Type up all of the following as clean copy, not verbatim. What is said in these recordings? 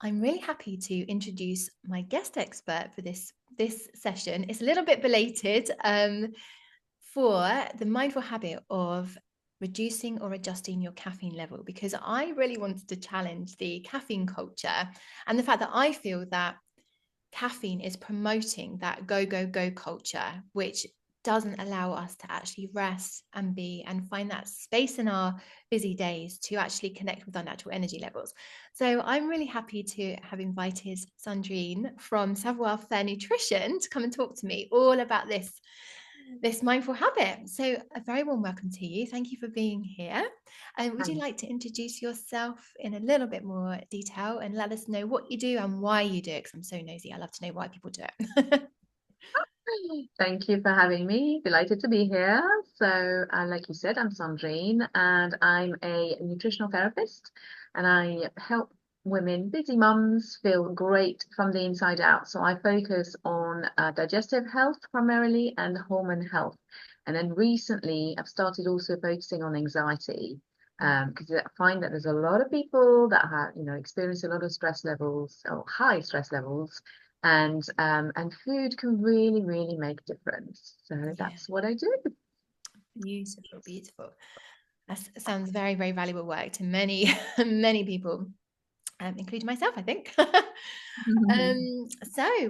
I'm really happy to introduce my guest expert for this session. It's a little bit belated for the mindful habit of reducing or adjusting your caffeine level, because I really wanted to challenge the caffeine culture and the fact that I feel that caffeine is promoting that go, go, go culture, which doesn't allow us to actually rest and be and find that space in our busy days to actually connect with our natural energy levels. So I'm really happy to have invited Sandrine from Savoir Fayre Nutrition to come and talk to me all about this mindful habit. So a very warm welcome to you. Thank you for being here. And would you like to introduce yourself in a little bit more detail and let us know what you do and why you do it? Because I'm so nosy. I love to know why people do it. Thank you for having me. Delighted to be here. So, like you said, I'm Sandrine, and I'm a nutritional therapist, and I help women, busy mums, feel great from the inside out. So I focus on digestive health primarily and hormone health. And then recently, I've started also focusing on anxiety. Because I find that there's a lot of people that have, experience a lot of stress levels or high stress levels, and food can really, really make a difference. So Yeah, that's what I do. beautiful, beautiful. That sounds very, very valuable work to many, many people, including myself, I think. So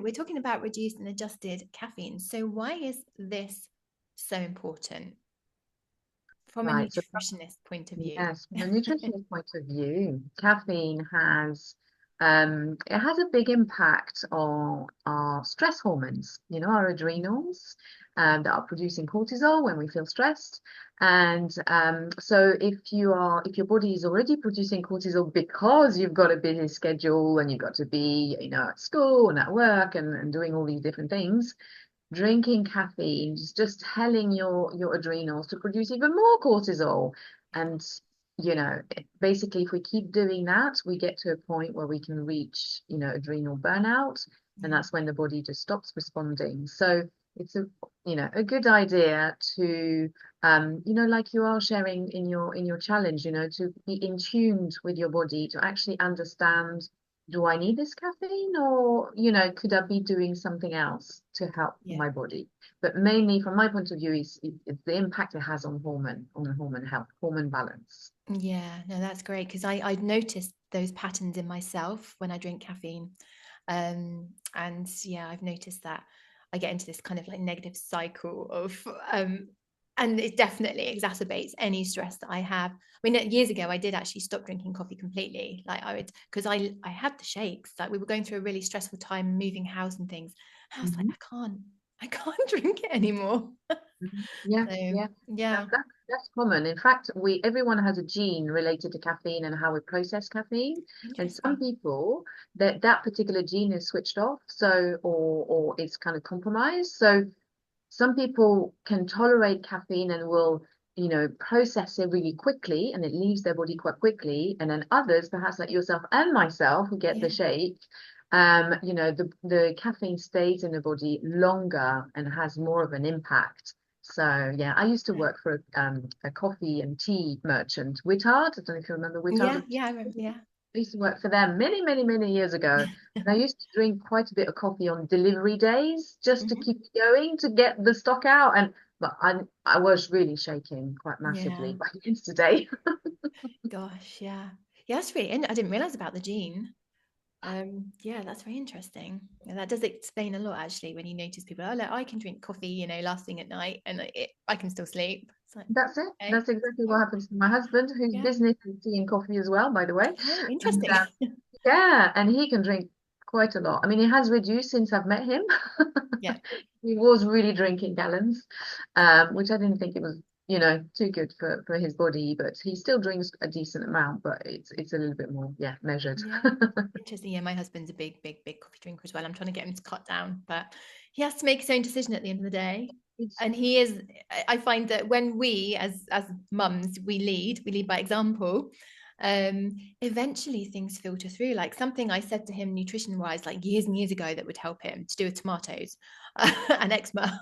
we're talking about reduced and adjusted caffeine. So why is this so important from a Right. So nutritionist point of view? yes, from a nutritional point of view, caffeine has it has a big impact on our stress hormones, our adrenals, that are producing cortisol when we feel stressed. And so if your body is already producing cortisol because you've got a busy schedule and you've got to be, at school and at work and doing all these different things, drinking caffeine is just telling your adrenals to produce even more cortisol. And basically, if we keep doing that, we get to a point where we can reach adrenal burnout, and Yeah. that's when the body just stops responding. So it's a good idea to like you are sharing in your challenge, to be in tune with your body, to actually understand, do I need this caffeine, or could I be doing something else to help Yeah. my body? But mainly from my point of view is the impact it has on hormone health, hormone balance. Yeah, no, that's great because I'd noticed those patterns in myself when I drink caffeine. And yeah, I've noticed that I get into this kind of like negative cycle of and it definitely exacerbates any stress that I have. I mean, years ago I did actually stop drinking coffee completely. Like I would, because I had the shakes. Like we were going through a really stressful time moving house and things. I was like, Mhm. I can't drink it anymore. Mhm. Yeah, So yeah. yeah, That's common. In fact, everyone has a gene related to caffeine and how we process caffeine. And some interesting. people, that particular gene is switched off, so or it's kind of compromised. So some people can tolerate caffeine and will, process it really quickly, and it leaves their body quite quickly. And then others, perhaps like yourself and myself, who get Yeah. the shake, the caffeine stays in the body longer and has more of an impact. So yeah, I used to work for a coffee and tea merchant, Wittard. I don't know if you remember Yeah, Wittard. yeah, I remember, yeah. I used to work for them many, many, many years ago. And I used to drink quite a bit of coffee on delivery days just to Mhm. keep it going, to get the stock out. But I was really shaking quite Yeah. massively by the end of the day. Gosh, yeah. Yeah, that's really, I didn't realize about the gene. Yeah, that's very interesting. Yeah, that does explain a lot actually when you notice people, oh, look, I can drink coffee, last thing at night and I can still sleep. It's like, That's it. okay. That's exactly what Oh, happens to my husband, whose yeah. business is tea and coffee as well, by the way. Oh, And interesting. yeah, and he can drink quite a lot. I mean, it has reduced since I've met him. Yeah. He was really drinking gallons, which I didn't think it was, too good for his body, but he still drinks a decent amount, but it's a little bit more, yeah, measured. Yeah. Interesting. Yeah, my husband's a big, big, big coffee drinker as well. I'm trying to get him to cut down, but he has to make his own decision at the end of the day. It's, And he is, I find that when we as mums, we lead by example, eventually things filter through. Like something I said to him nutrition wise, like years and years ago, that would help him to do with tomatoes and eczema.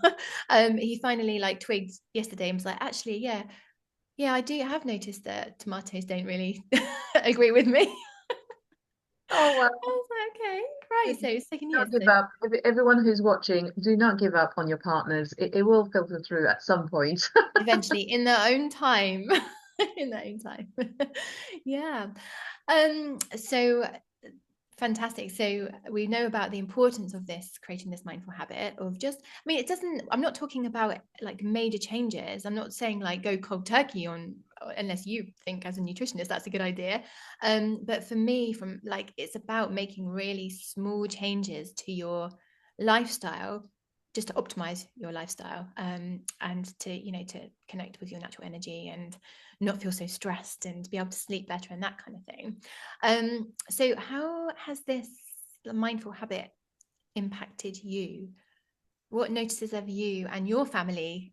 He finally like twigged yesterday and was like, actually, yeah, yeah, I do have noticed that tomatoes don't really agree with me. Oh, well. I was like, okay, right. So Do second year. not give So up. Everyone who's watching, do not give up on your partners. It will filter through at some point. eventually, in their own time, in their own time. Yeah. So fantastic. So we know about the importance of this, creating this mindful habit of just, I mean, it doesn't, I'm not talking about like major changes. I'm not saying like go cold turkey on, unless you think as a nutritionist that's a good idea. But for me, from like, it's about making really small changes to your lifestyle, just to optimize your lifestyle, and to, you know, to connect with your natural energy and not feel so stressed and be able to sleep better and that kind of thing. So how has this mindful habit impacted you? What notices have you and your family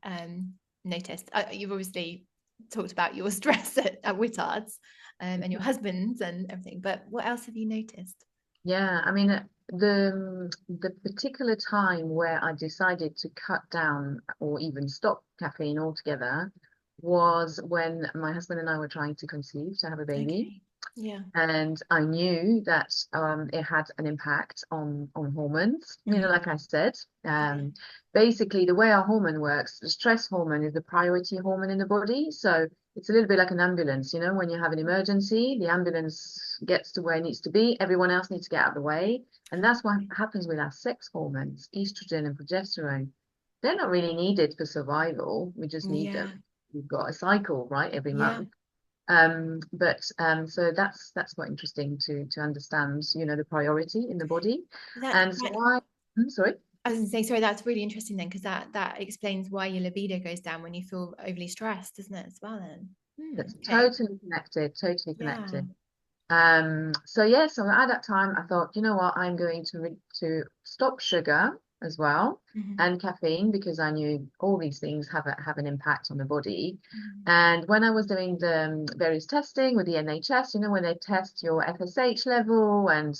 noticed? You've obviously talked about your stress at Whittards, and your husband's and everything, but what else have you noticed? Yeah, I mean, the particular time where I decided to cut down or even stop caffeine altogether was when my husband and I were trying to conceive, to have a baby. Okay. Yeah. And I knew that it had an impact on hormones. You know, Mm. like I said, Yeah. basically the way our hormone works, the stress hormone is the priority hormone in the body. So it's a little bit like an ambulance. You know, when you have an emergency, the ambulance gets to where it needs to be. Everyone else needs to get out of the way, and that's what happens with our sex hormones, estrogen and progesterone. They're not really needed for survival. We just need them. Yeah. We've got a cycle, right, every Yeah. month. So that's quite interesting to understand, you know, the priority in the body. That, And so that sorry. I was going to say, sorry, that's really interesting then, because that explains why your libido goes down when you feel overly stressed, doesn't it, as well then? That's Okay. totally connected, totally Yeah. connected. So yeah, so at that time I thought, you know what, I'm going to stop sugar as well Mhm. and caffeine because I knew all these things have an impact on the body. Mhm. And when I was doing the various testing with the NHS, you know, when they test your FSH level and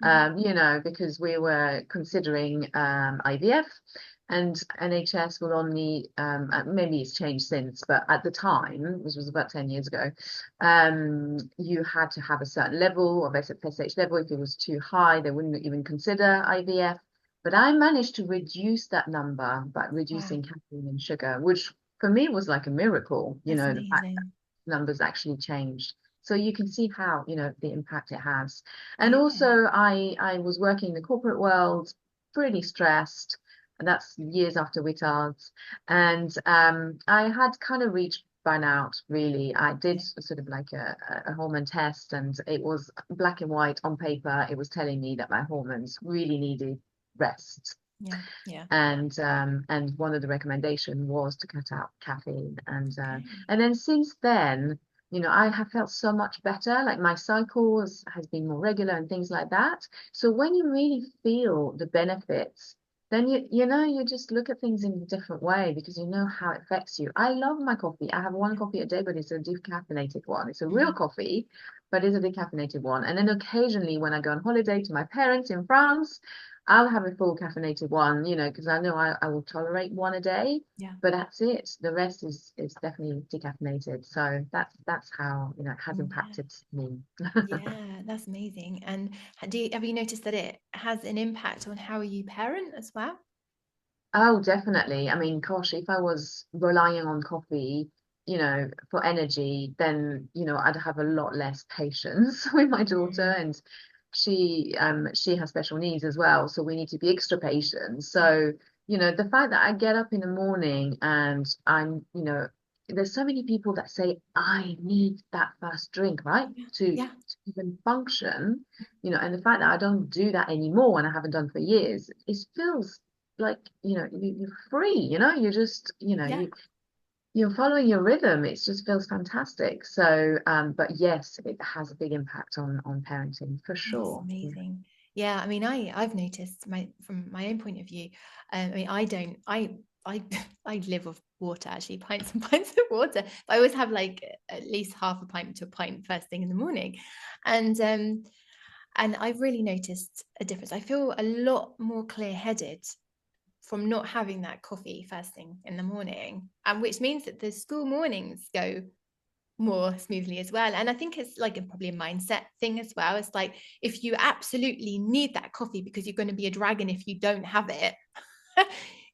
Mhm. you know, because we were considering IVF, and NHS will only maybe it's changed since, but at the time, which was about 10 years ago, you had to have a certain level of FSH level. If it was too high, they wouldn't even consider IVF. But I managed to reduce that number by Wow, reducing caffeine and sugar, which for me was like a miracle, you that's know, the fact amazing. that numbers actually changed. So you can see how, you know, the impact it has. And Yeah. also I was working in the corporate world, pretty stressed, and that's years after Witards. And I had kind of reached burnout, really. I did Yeah. sort of like a hormone test, and it was black and white on paper. It was telling me that my hormones really needed rest. Yeah. Yeah. And one of the recommendation was to cut out caffeine. Okay. And then since then, you know, I have felt so much better. Like my cycles has been more regular and things like that. So when you really feel the benefits, then you know you just look at things in a different way because you know how it affects you. I love my coffee. I have one Yeah. coffee a day, but it's a decaffeinated one. It's a real Mhm. coffee, but it's a decaffeinated one. And then occasionally when I go on holiday to my parents in France, I'll have a full caffeinated one, you know, because I know I will tolerate one a day, Yeah. but that's it. The rest is definitely decaffeinated. So that's how, you know, it has Yeah. impacted me. Yeah. That's amazing. And have you noticed that it has an impact on how you parent as well? Oh, definitely. I mean, gosh, if I was relying on coffee, you know, for energy, then, you know, I'd have a lot less patience with my daughter. Mm. And she has special needs as well. So we need to be extra patient. Yeah. So, you know, the fact that I get up in the morning and I'm, you know, there's so many people that say, I need that first drink, right? Yeah. Yeah. To even function, you know, and the fact that I don't do that anymore and I haven't done for years, it feels like you know you're free, you know, you just you know Yeah. you're following your rhythm. It just feels fantastic. So but yes, it has a big impact on parenting for That's sure. Yeah. amazing. Yeah, I mean, I've noticed my from my own point of view. I mean, I don't. I I live off water actually, pints and pints of water. But I always have like at least half a pint to a pint first thing in the morning, and and I've really noticed a difference. I feel a lot more clear-headed from not having that coffee first thing in the morning, and which means that the school mornings go more smoothly as well. And I think it's like probably a mindset thing as well. It's like, if you absolutely need that coffee because you're going to be a dragon if you don't have it,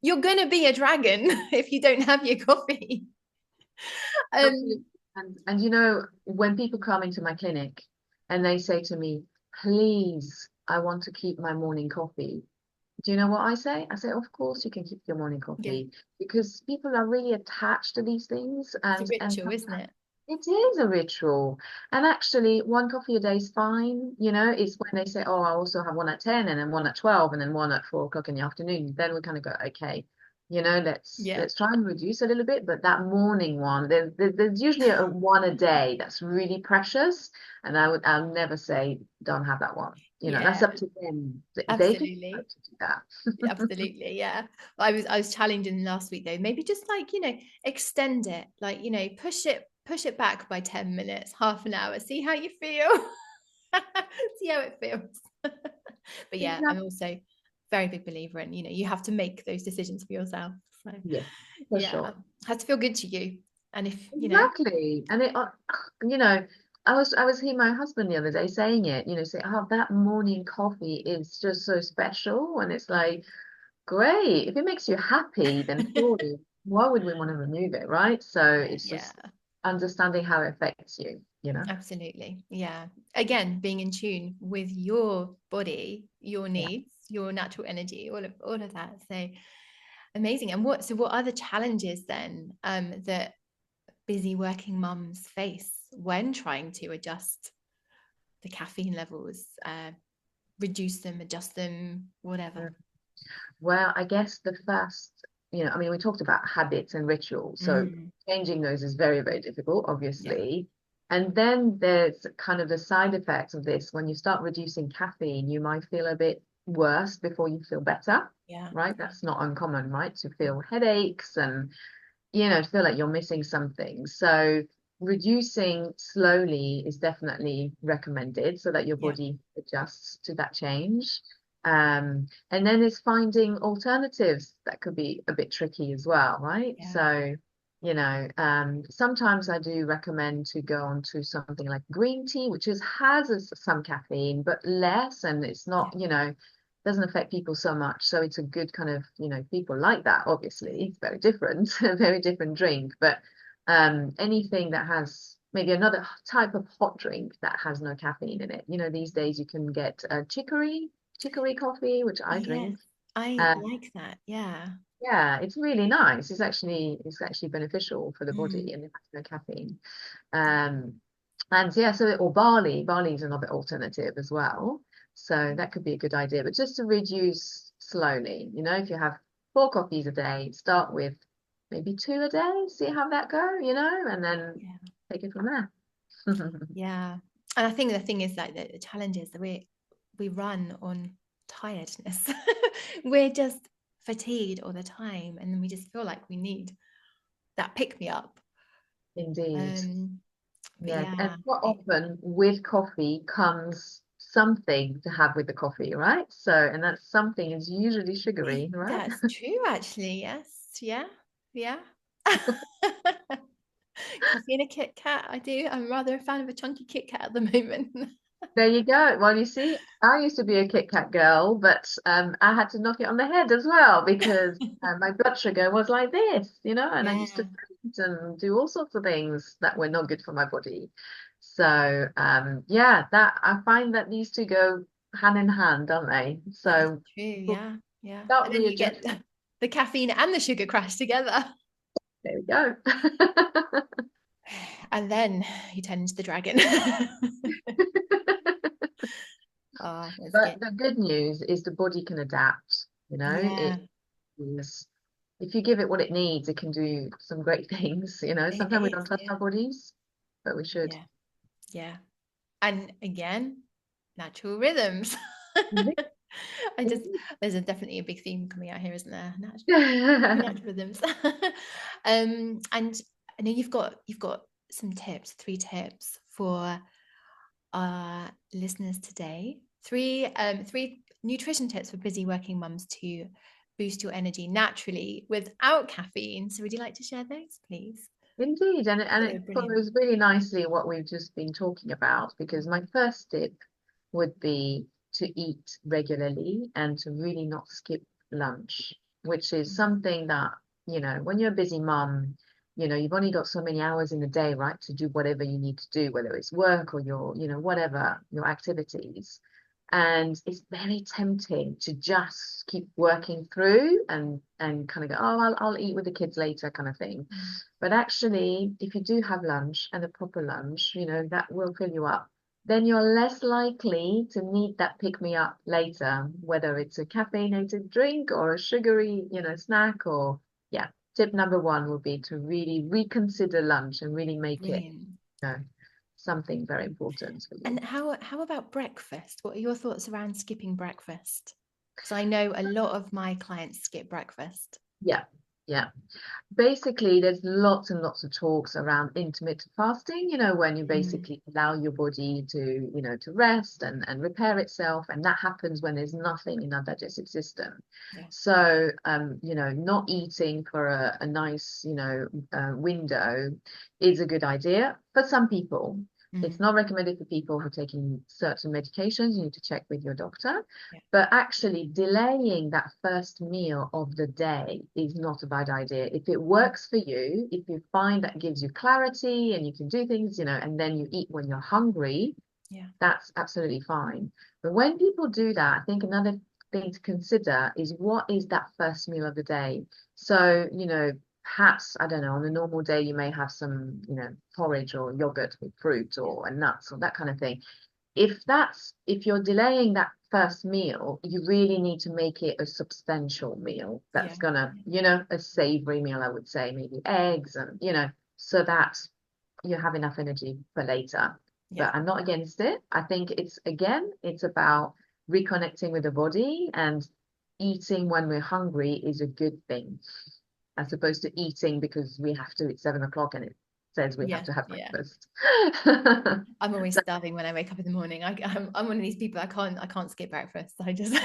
you're going to be a dragon if you don't have your coffee. Absolutely. And you know, when people come into my clinic and they say to me, please, I want to keep my morning coffee. Do you know what I say? I say, of course you can keep your morning Yeah, coffee, because people are really attached to these things, it's a and ritual, isn't it? it is a ritual. And actually, one coffee a day is fine. You know, it's when they say, oh, I also have one at 10 and then one at 12 and then one at 4 o'clock in the afternoon. Then we kind of go, okay, you know, Yeah, let's try and reduce a little bit. But that morning one, there's usually a one a day that's really precious. And I'll never say don't have that one. You know, that's yeah, up to them. They can decide absolutely. to do that. Absolutely, yeah. I was challenging last week though. Maybe just like, extend it, like, push it back by 10 minutes, half an hour, see how you feel. See how it feels. But yeah, I'm Exactly. also very big believer in, you have to make those decisions for yourself. So Yeah, for yeah, sure. has to feel good to you. And if, Exactly. And you know, I was hearing my husband the other day saying it, you know, say, oh, that morning coffee is just so special. And it's yeah. like, great. If it makes you happy, then surely why would we want to remove it, right? So it's Yeah, just understanding how it affects you, you know? absolutely. Yeah. Again, being in tune with your body, your Yeah. needs, your natural energy, all of that. So amazing. And what are the challenges then that busy working mums face when trying to adjust the caffeine levels, reduce them, adjust them, whatever? Mm. Well, I guess the first, you know, I mean, we talked about habits and rituals. So Mm, changing those is very, very difficult, yeah, obviously. And then there's kind of the side effects of this. When you start reducing caffeine, you might feel a bit worse before you feel better, yeah, right? yeah, That's not uncommon, right? To feel headaches and, you know, to feel like you're missing something. So reducing slowly is definitely recommended so that your yeah, body adjusts to that change. And then it's finding alternatives that could be a bit tricky as well, right? yeah, So, you know, sometimes I do recommend to go on to something like green tea, which has some caffeine, but less, and it's not, yeah, you know, doesn't affect people so much. So it's a good kind of, you know, people like that, obviously. It's very different, a very different drink. But anything that has maybe another type of hot drink that has no caffeine in it. You know, these days you can get chicory coffee, which I yes, drink. I Uh, like that. Yeah. yeah, it's really nice. It's actually beneficial for the Mm, body, and it has no caffeine. Um, and yeah, so or barley is another alternative as well. So that could be a good idea, but just to reduce slowly. You know, if you have 4 coffees a day, start with maybe 2 a day, see how that go, you know, and then yeah, take it from there. yeah. And I think the thing is like the challenge is that we run on tiredness. We're just fatigued all the time, and then we just feel like we need that pick me up. Indeed. But Yes. And yeah, quite often with coffee comes something to have with the coffee, right? So, and that something is usually sugary, right? that's true actually. Yes, yeah, yeah. Coffee and a Kit Kat. I do. I'm rather a fan of a chunky Kit Kat at the moment. There you go. Well, you see, I used to be a Kit Kat girl, but I had to knock it on the head as well because my blood sugar was like this, you know, and I used to Yeah, faint and do all sorts of things that were not good for my body. So, yeah, that I find that these two go hand in hand, don't they? that's So true. we'll Yeah, yeah. start And then you get readjusting. the caffeine and the sugar crash together. There we go. And then you turn into the dragon. Oh, that's But good. the good news is the body can adapt, you know, Yeah, it is, if you give it what it needs, it can do some great things, you know. it Sometimes we is. don't trust Yeah, our bodies, but we should. yeah, yeah. And again, natural rhythms. Indeed. I just Indeed. there's definitely a big theme coming out here, isn't there? Yeah. Natural rhythms. And I know you've got some tips, 3 tips for our listeners today. Three nutrition tips for busy working mums to boost your energy naturally without caffeine. So would you like to share those, please? Indeed, and So it brilliant. follows really nicely what we've just been talking about, because my first tip would be to eat regularly and to really not skip lunch, which is something that, when you're a busy mum, you've only got so many hours in the day, right, to do whatever you need to do, whether it's work or your, whatever your activities. And it's very tempting to just keep working through and kind of go, oh, I'll eat with the kids later, kind of thing. Mm. But actually, if you do have lunch and a proper lunch, that will fill you up. Then you're less likely to need that pick me up later, whether it's a caffeinated drink or a sugary, snack or, yeah. Tip number one would be to really reconsider lunch and really make it, Brilliant. you know, something very important for you. And how about breakfast? What are your thoughts around skipping breakfast? Because I know a lot of my clients skip breakfast. Yeah, yeah. Basically, there's lots and lots of talks around intermittent fasting, when you Mm. basically allow your body to, to rest and repair itself. And that happens when there's nothing in our digestive system. Yeah. So, not eating for a nice, window is a good idea for some people. It's Mm. not recommended for people who are taking certain medications. You need to check with your doctor. Yeah. But actually, delaying that first meal of the day is not a bad idea. If it Mm. works for you, if you find that gives you clarity and you can do things, and then you eat when you're hungry, Yeah. that's absolutely fine. But when people do that, I think another thing to consider is what is that first meal of the day? So, perhaps, I don't know, on a normal day, you may have some, porridge or yogurt with fruit Yeah. or nuts or that kind of thing. If you're delaying that first meal, you really need to make it a substantial meal Yeah. that's gonna, a savory meal, I would say, maybe eggs and, so that you have enough energy for later. Yeah. But I'm not against it. I think it's about reconnecting with the body, and eating when we're hungry is a good thing, as opposed to eating because we have to, it's 7 o'clock and it says we have Yeah. to have Yeah. breakfast. I'm always starving when I wake up in the morning. I'm one of these people. I can't skip breakfast. I just.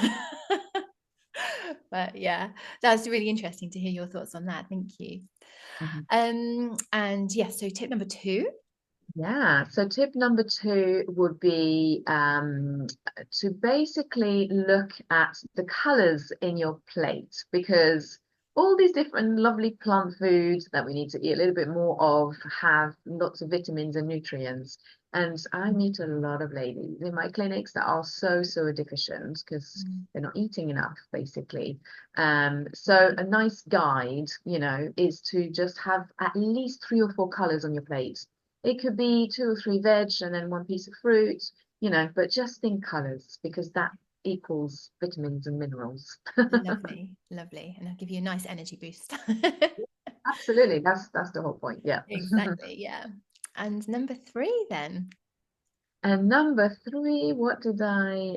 But yeah, that's really interesting to hear your thoughts on that. Thank you. Mhm. And yes, so tip number two. Yeah, so tip number two would be to basically look at the colors in your plate, because all these different lovely plant foods that we need to eat a little bit more of have lots of vitamins and nutrients. And I meet a lot of ladies in my clinics that are so deficient because Mm. they're not eating enough, basically. So a nice guide, is to just have at least 3 or 4 colors on your plate. It could be 2 or 3 veg and then one piece of fruit, but just in colors, because that equals vitamins and minerals. Lovely, lovely, and I'll give you a nice energy boost. Absolutely, that's the whole point. Yeah. Exactly, yeah. And number three, then. And number three, what did I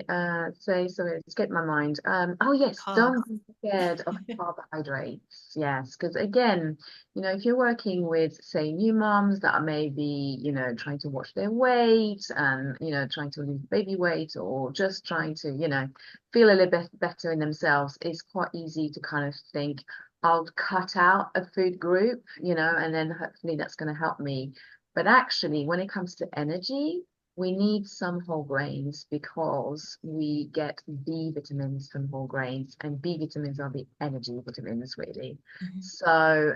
say? Sorry, it skipped my mind. Oh yes, Carbs. don't be scared of carbohydrates. Yes, because again, if you're working with, say, new moms that are maybe, trying to watch their weight and, trying to lose baby weight, or just trying to, feel a little bit better in themselves, it's quite easy to kind of think, I'll cut out a food group, and then hopefully that's going to help me. But actually, when it comes to energy, we need some whole grains because we get B vitamins from whole grains, and B vitamins are the energy vitamins, really. Mhm. So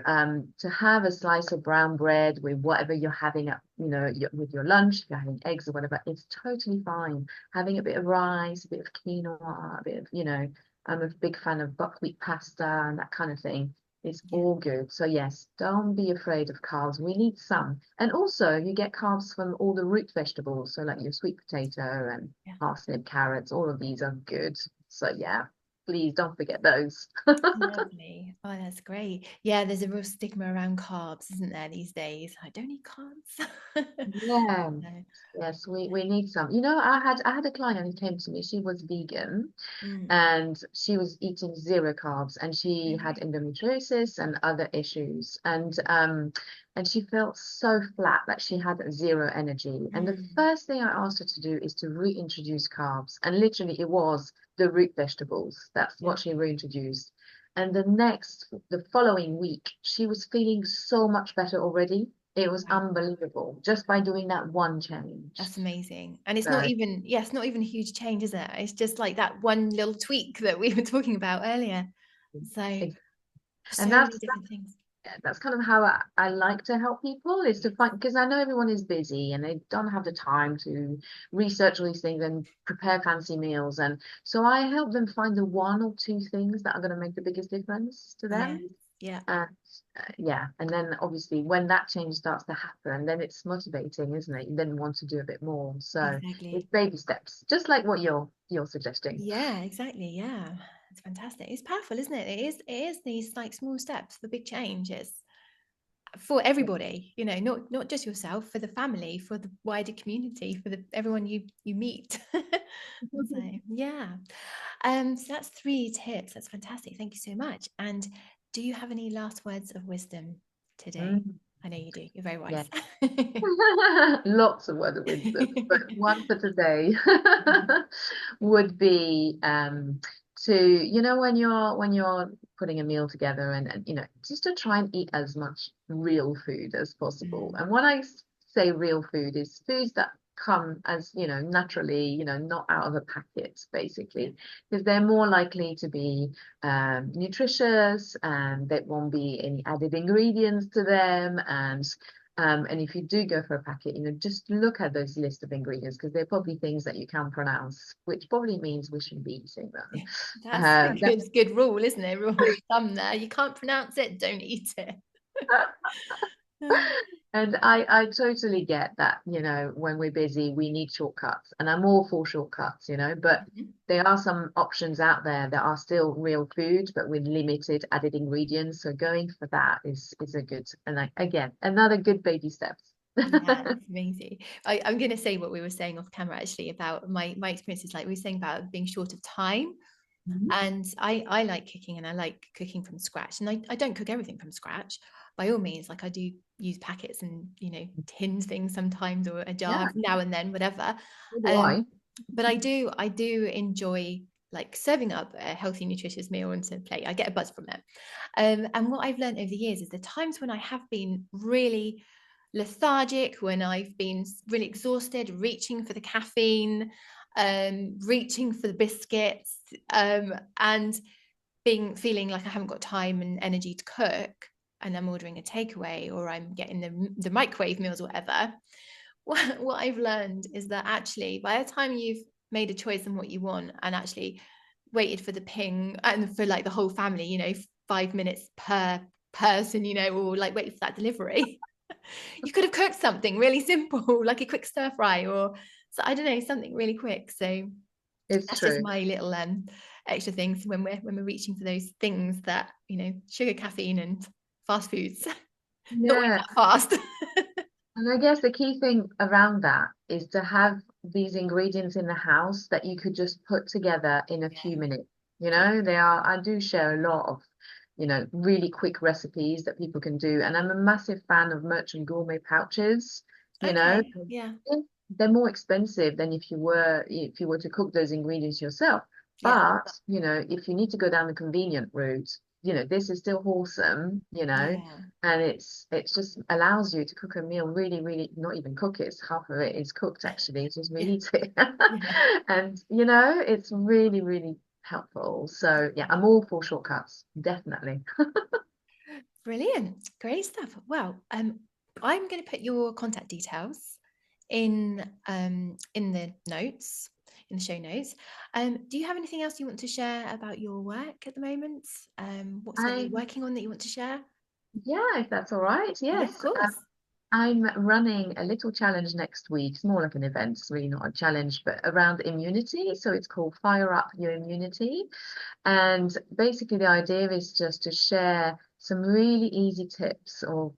to have a slice of brown bread with whatever you're having at, with your lunch, if you're having eggs or whatever, it's totally fine. Having a bit of rice, a bit of quinoa, a bit of, I'm a big fan of buckwheat pasta and that kind of thing. It's Yeah, all good. So yes, don't be afraid of carbs. We need some. And also you get carbs from all the root vegetables. So like your sweet potato and yeah. parsnip, carrots, all of these are good. So yeah, please don't forget those. Lovely. Oh, that's great. Yeah, there's a real stigma around carbs, isn't there, these days? I don't eat carbs. Yeah. No. Yes, we need some. I had a client who came to me. She was vegan Mm. and she was eating zero carbs, and she had Really? endometriosis and other issues, and she felt so flat that she had zero energy. And the Mm. first thing I asked her to do is to reintroduce carbs, and literally it was the root vegetables. That's Yeah. what she reintroduced. And the following week, she was feeling so much better already. It was Wow. unbelievable just by doing that one change. That's amazing. And it's not So, even, yeah, it's not even a huge change, is it? It's just like that one little tweak that we were talking about earlier. So, ex- so and many different things. that's kind of how I like to help people, is to find, because I know everyone is busy and they don't have the time to research all these things and prepare fancy meals. And so I help them find the one or two things that are going to make the biggest difference to Yeah. them. Yeah. And yeah, and then obviously when that change starts to happen, then it's motivating, isn't it? You then want to do a bit more. So it's Exactly. baby steps, just like what you're suggesting. Yeah, exactly. Yeah. It's fantastic. It's powerful, isn't it? It is these like small steps for big changes for everybody, not just yourself, for the family, for the wider community, for the everyone you meet. So yeah. So that's 3 tips. That's fantastic. Thank you so much. And do you have any last words of wisdom today? Mm, I know you do. You're very yeah. wise. Lots of word of wisdom, but one for today would be to, when you're putting a meal together, and just to try and eat as much real food as possible. Mm, And when I say real food, is foods that come as, naturally, not out of a packet, yeah. basically, because they're more likely to be nutritious, and there won't be any added ingredients to them. And if you do go for a packet, just look at those list of ingredients, because they're probably things that you can pronounce, which probably means we shouldn't be eating them. That's a That good rule, isn't it? Rule of thumb there. You can't pronounce it, don't eat it. And I totally get that, when we're busy, we need shortcuts, and I'm all for shortcuts, but Mhm. there are some options out there that are still real food, but with limited added ingredients. So going for that is a good, and again, another good baby steps. Yeah, it's amazing. I'm going to say what we were saying off camera actually about my experiences. Like we were saying about being short of time, Mhm. and I like cooking, and I like cooking from scratch. And I don't cook everything from scratch by all means. Like I do use packets and tins things sometimes, or a jar Yeah, now and then, whatever. so do Um, I. but I do enjoy like serving up a healthy, nutritious meal onto a plate. I get a buzz from it. And what I've learned over the years is the times when I have been really lethargic, when I've been really exhausted, reaching for the caffeine, reaching for the biscuits, and feeling like I haven't got time and energy to cook, and I'm ordering a takeaway or I'm getting the microwave meals or whatever. What I've learned is that actually, by the time you've made a choice on what you want and actually waited for the ping and for like the whole family, 5 minutes per person, or like waiting for that delivery, you could have cooked something really simple, like a quick stir fry, or so I don't know, something really quick. So It's that's just true. my little extra things when we're reaching for those things that sugar, caffeine, and fast foods. Not always Yeah. that fast. And I guess the key thing around that is to have these ingredients in the house that you could just put together in a few Yeah, minutes. yeah. I do share a lot of, really quick recipes that people can do. And I'm a massive fan of Merchant Gourmet pouches, you know. Okay. Yeah. Yeah, they're more expensive than if you were to cook those ingredients yourself. Yeah. But, if you need to go down the convenient route, this is still wholesome, Yeah. and it's just allows you to cook a meal really, really, not even cook it, it's half of it is cooked actually, it's just Yeah. reheat it. Yeah. And it's really, really helpful. So yeah, I'm all for shortcuts, definitely. Brilliant. Great stuff. Well, I'm going to put your contact details in the notes, in the show notes. Do you have anything else you want to share about your work at the moment? What's what you're I working on that you want to share? Yeah, if that's all right. Yeah, of Yes. course. I'm running a little challenge next week. It's more like an event, it's really not a challenge, but around immunity. So it's called Fire Up Your Immunity. And basically, the idea is just to share some really easy tips or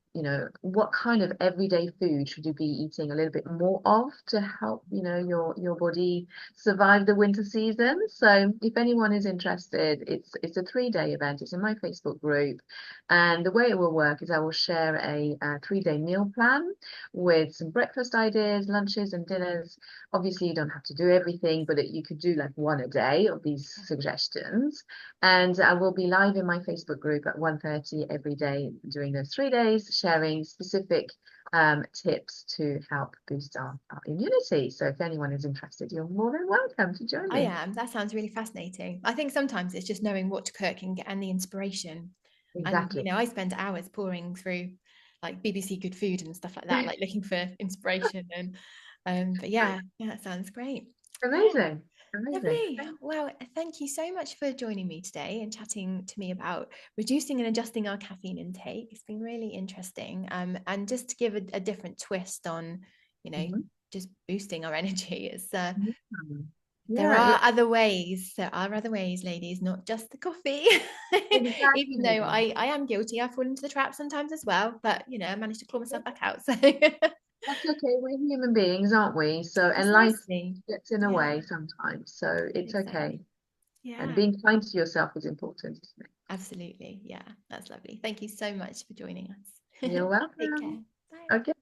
what kind of everyday food should you be eating a little bit more of to help, your body survive the winter season. So if anyone is interested, it's a 3-day event. It's in my Facebook group. And the way it will work is I will share a 3-day meal plan with some breakfast ideas, lunches and dinners. Obviously, you don't have to do everything, but you could do like one a day of these suggestions. And I will be live in my Facebook group at 1:30 every day during those 3 days, sharing specific tips to help boost our immunity. So if anyone is interested, you're more than welcome to join I me. am. That sounds really fascinating. I think sometimes it's just knowing what to cook and the inspiration. And, Exactly. I spend hours pouring through like BBC Good Food and stuff like that, like looking for inspiration. But yeah, that sounds great. Yeah, Amazing. Amazing. lovely. Well, thank you so much for joining me today and chatting to me about reducing and adjusting our caffeine intake. It's been really interesting. And just to give a different twist on, Mhm. just boosting our energy. It's Mhm. there Yeah, are other ways. There are other ways, ladies, not just the coffee. Even though exactly. I am guilty, I fall into the trap sometimes as well. But I managed to claw myself back out. So That's okay. We're human beings, aren't we? So, and life precisely. gets in the Yeah, way sometimes. So it's okay. exactly. And Yeah, being kind to yourself is important, isn't it? absolutely. Yeah, that's lovely. Thank you so much for joining us. You're Take care. welcome. Bye. Okay.